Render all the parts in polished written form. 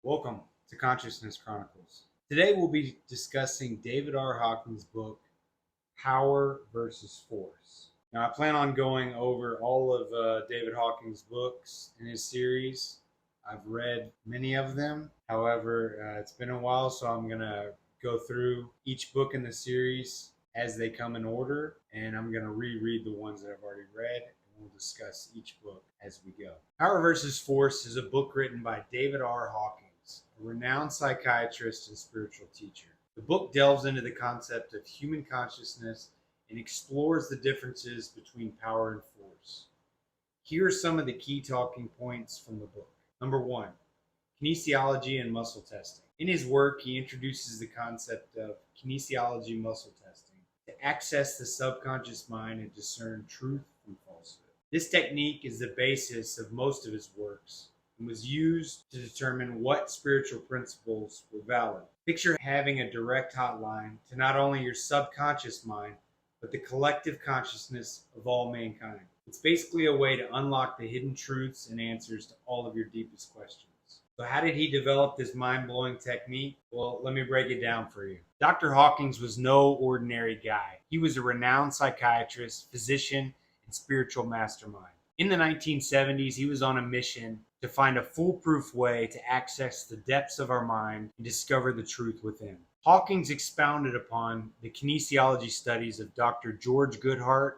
Welcome to Consciousness Chronicles. Today we'll be discussing David R. Hawkins' book, Power versus Force. Now I plan on going over all of David Hawkins' books in his series. I've read many of them. However, it's been a while, so I'm going to go through each book in the series as they come in order, and I'm going to reread the ones that I've already read. We'll discuss each book as we go. Power versus Force is a book written by David R. Hawkins, a renowned psychiatrist and spiritual teacher. The book delves into the concept of human consciousness and explores the differences between power and force. Here are some of the key talking points from the book. Number 1, kinesiology and muscle testing. In his work, he introduces the concept of kinesiology muscle testing to access the subconscious mind and discern truth from falsehood. This technique is the basis of most of his works and was used to determine what spiritual principles were valid. Picture having a direct hotline to not only your subconscious mind, but the collective consciousness of all mankind. It's basically a way to unlock the hidden truths and answers to all of your deepest questions. So how did he develop this mind-blowing technique? Well, let me break it down for you. Dr. Hawkins was no ordinary guy. He was a renowned psychiatrist, physician, and spiritual mastermind. In the 1970s, he was on a mission to find a foolproof way to access the depths of our mind and discover the truth within. Hawkins expounded upon the kinesiology studies of Dr. George Goodheart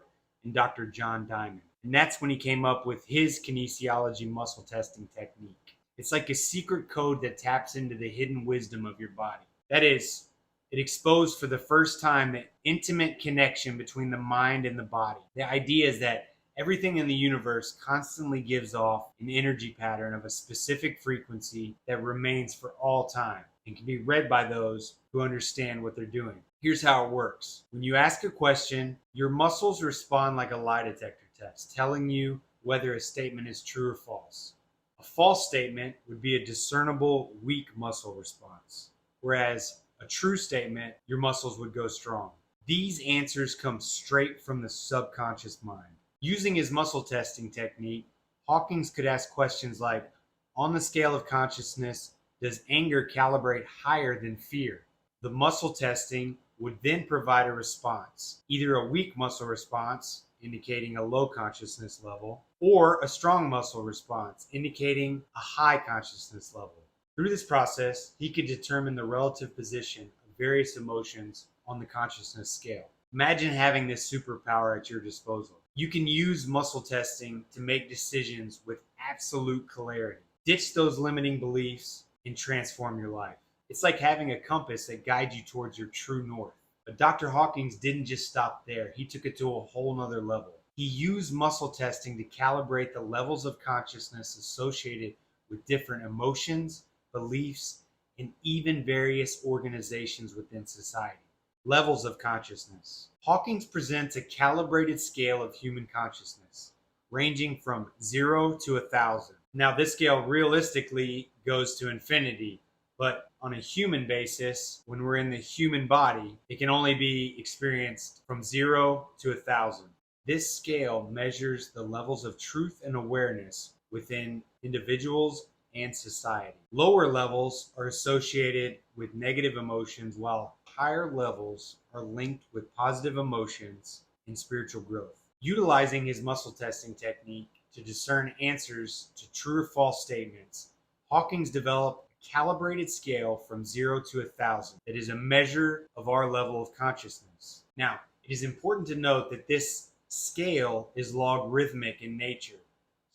and Dr. John Diamond. And that's when he came up with his kinesiology muscle testing technique. It's like a secret code that taps into the hidden wisdom of your body. That is, it exposed for the first time the intimate connection between the mind and the body. The idea is that everything in the universe constantly gives off an energy pattern of a specific frequency that remains for all time and can be read by those who understand what they're doing. Here's how it works. When you ask a question, your muscles respond like a lie detector test, telling you whether a statement is true or false. A false statement would be a discernible, weak muscle response, whereas a true statement, your muscles would go strong. These answers come straight from the subconscious mind. Using his muscle testing technique, Hawkins could ask questions like, on the scale of consciousness, does anger calibrate higher than fear? The muscle testing would then provide a response, either a weak muscle response, indicating a low consciousness level, or a strong muscle response, indicating a high consciousness level. Through this process, he could determine the relative position of various emotions on the consciousness scale. Imagine having this superpower at your disposal. You can use muscle testing to make decisions with absolute clarity. Ditch those limiting beliefs and transform your life. It's like having a compass that guides you towards your true north. But Dr. Hawkins didn't just stop there. He took it to a whole nother level. He used muscle testing to calibrate the levels of consciousness associated with different emotions, beliefs, and even various organizations within society. Levels of consciousness. Hawkins presents a calibrated scale of human consciousness, ranging from 0 to 1,000. Now, this scale realistically goes to infinity, but on a human basis, when we're in the human body, it can only be experienced from 0 to 1,000. This scale measures the levels of truth and awareness within individuals and society. Lower levels are associated with negative emotions, while higher levels are linked with positive emotions and spiritual growth. Utilizing his muscle testing technique to discern answers to true or false statements, Hawkins developed a calibrated scale from 0 to 1,000 that is a measure of our level of consciousness. Now, it is important to note that this scale is logarithmic in nature.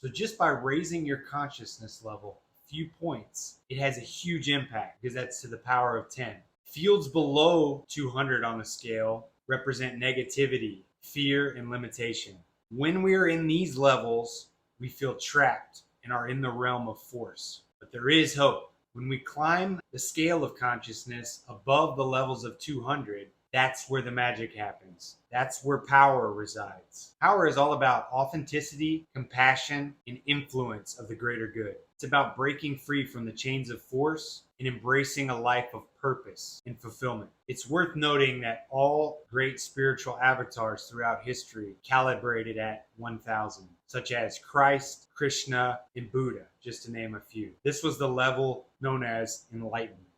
So just by raising your consciousness level a few points, it has a huge impact because that's to the power of 10. Fields below 200 on the scale represent negativity, fear, and limitation. When we are in these levels, we feel trapped and are in the realm of force. But there is hope. When we climb the scale of consciousness above the levels of 200, that's where the magic happens. That's where power resides. Power is all about authenticity, compassion, and influence of the greater good. It's about breaking free from the chains of force and embracing a life of purpose and fulfillment. It's worth noting that all great spiritual avatars throughout history calibrated at 1000, such as Christ, Krishna, and Buddha, just to name a few. This was the level known as enlightenment.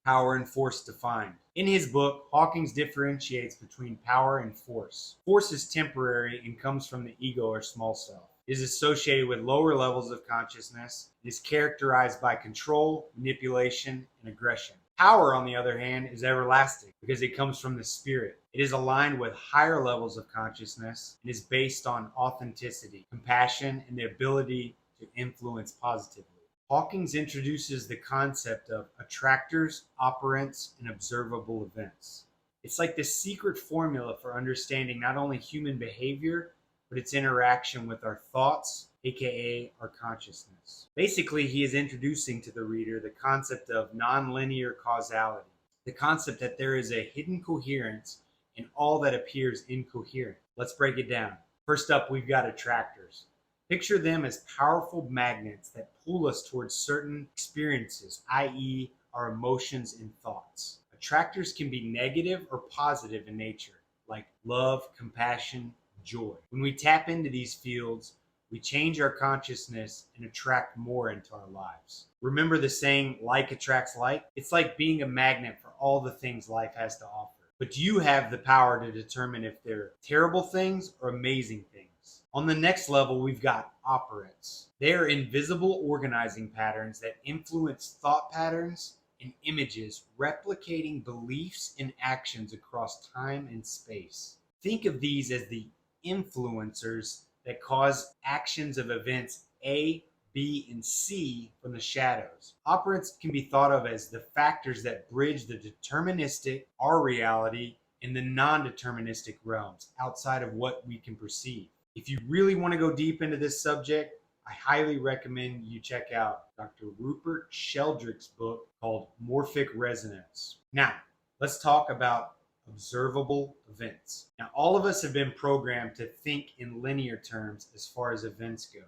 Power and force defined. In his book, Hawkins differentiates between power and force. Force is temporary and comes from the ego or small self. It is associated with lower levels of consciousness and is characterized by control, manipulation, and aggression. Power, on the other hand, is everlasting because it comes from the spirit. It is aligned with higher levels of consciousness and is based on authenticity, compassion, and the ability to influence positively. Hawkins introduces the concept of attractors, operants, and observable events. It's like the secret formula for understanding not only human behavior, but its interaction with our thoughts, aka our consciousness. Basically, he is introducing to the reader the concept of nonlinear causality, the concept that there is a hidden coherence in all that appears incoherent. Let's break it down. First up, we've got attractors. Picture them as powerful magnets that pull us towards certain experiences, i.e., our emotions and thoughts. Attractors can be negative or positive in nature, like love, compassion, joy. When we tap into these fields, we change our consciousness and attract more into our lives. Remember the saying, like attracts like? It's like being a magnet for all the things life has to offer. But you have the power to determine if they're terrible things or amazing things. On the next level, we've got operants. They are invisible organizing patterns that influence thought patterns and images, replicating beliefs and actions across time and space. Think of these as the influencers that cause actions of events A, B, and C from the shadows. Operants can be thought of as the factors that bridge the deterministic, our reality, and the non-deterministic realms outside of what we can perceive. If you really want to go deep into this subject, I highly recommend you check out Dr. Rupert Sheldrake's book called Morphic Resonance. Now, let's talk about observable events. Now, all of us have been programmed to think in linear terms as far as events go.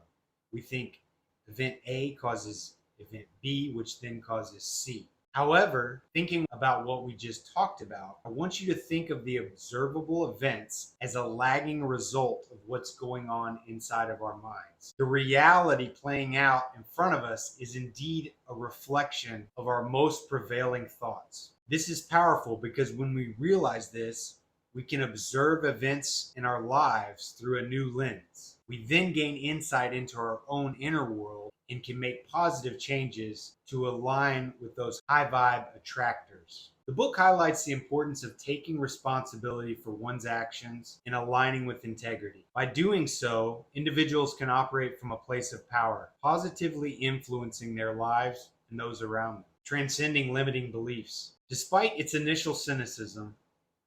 We think event A causes event B, which then causes C. However, thinking about what we just talked about, I want you to think of the observable events as a lagging result of what's going on inside of our minds. The reality playing out in front of us is indeed a reflection of our most prevailing thoughts. This is powerful because when we realize this, we can observe events in our lives through a new lens. We then gain insight into our own inner world and can make positive changes to align with those high vibe attractors. The book highlights the importance of taking responsibility for one's actions and aligning with integrity. By doing so, individuals can operate from a place of power, positively influencing their lives and those around them, transcending limiting beliefs. Despite its initial cynicism,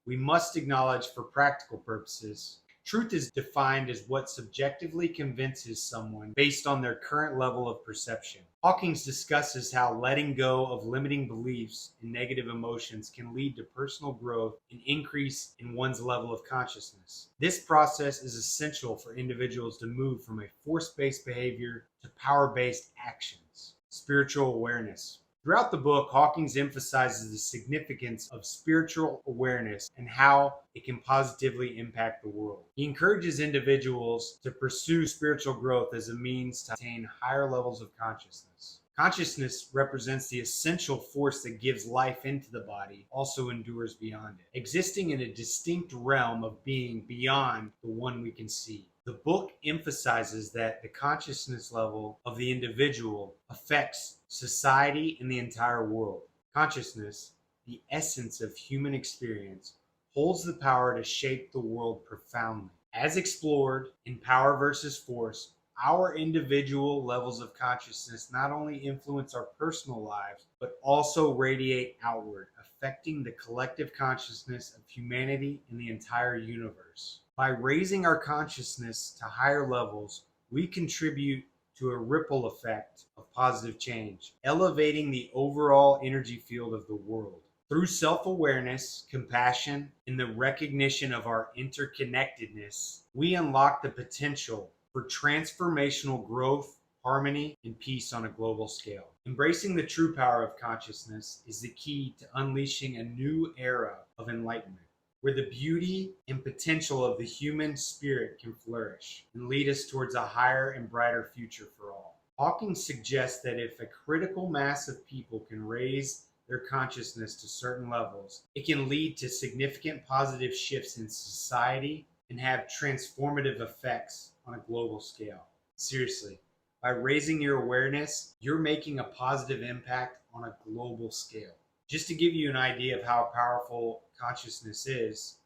we must acknowledge for practical purposes, truth is defined as what subjectively convinces someone based on their current level of perception. Hawkins discusses how letting go of limiting beliefs and negative emotions can lead to personal growth and increase in one's level of consciousness. This process is essential for individuals to move from a force-based behavior to power-based actions. Spiritual awareness. Throughout the book, Hawkins emphasizes the significance of spiritual awareness and how it can positively impact the world. He encourages individuals to pursue spiritual growth as a means to attain higher levels of consciousness. Consciousness represents the essential force that gives life into the body, also endures beyond it, existing in a distinct realm of being beyond the one we can see. The book emphasizes that the consciousness level of the individual affects society and the entire world. Consciousness, the essence of human experience, holds the power to shape the world profoundly. As explored in Power versus Force, our individual levels of consciousness not only influence our personal lives, but also radiate outward, affecting the collective consciousness of humanity and the entire universe. By raising our consciousness to higher levels, we contribute to a ripple effect of positive change, elevating the overall energy field of the world. Through self-awareness, compassion, and the recognition of our interconnectedness, we unlock the potential for transformational growth, harmony, and peace on a global scale. Embracing the true power of consciousness is the key to unleashing a new era of enlightenment, where the beauty and potential of the human spirit can flourish and lead us towards a higher and brighter future for all. Hawkins suggests that if a critical mass of people can raise their consciousness to certain levels, it can lead to significant positive shifts in society and have transformative effects on a global scale. Seriously, by raising your awareness, you're making a positive impact on a global scale. Just to give you an idea of how powerful consciousness is,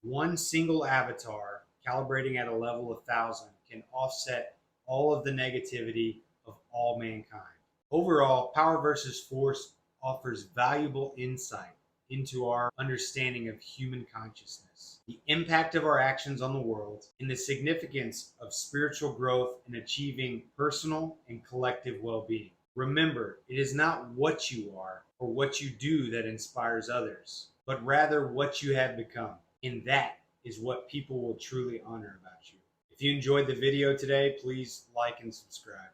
one single avatar calibrating at a level 1,000 can offset all of the negativity of all mankind. Overall, Power versus Force offers valuable insight into our understanding of human consciousness, the impact of our actions on the world, and the significance of spiritual growth and achieving personal and collective well-being. Remember, it is not what you are or what you do that inspires others, but rather what you have become. And that is what people will truly honor about you. If you enjoyed the video today, please like and subscribe.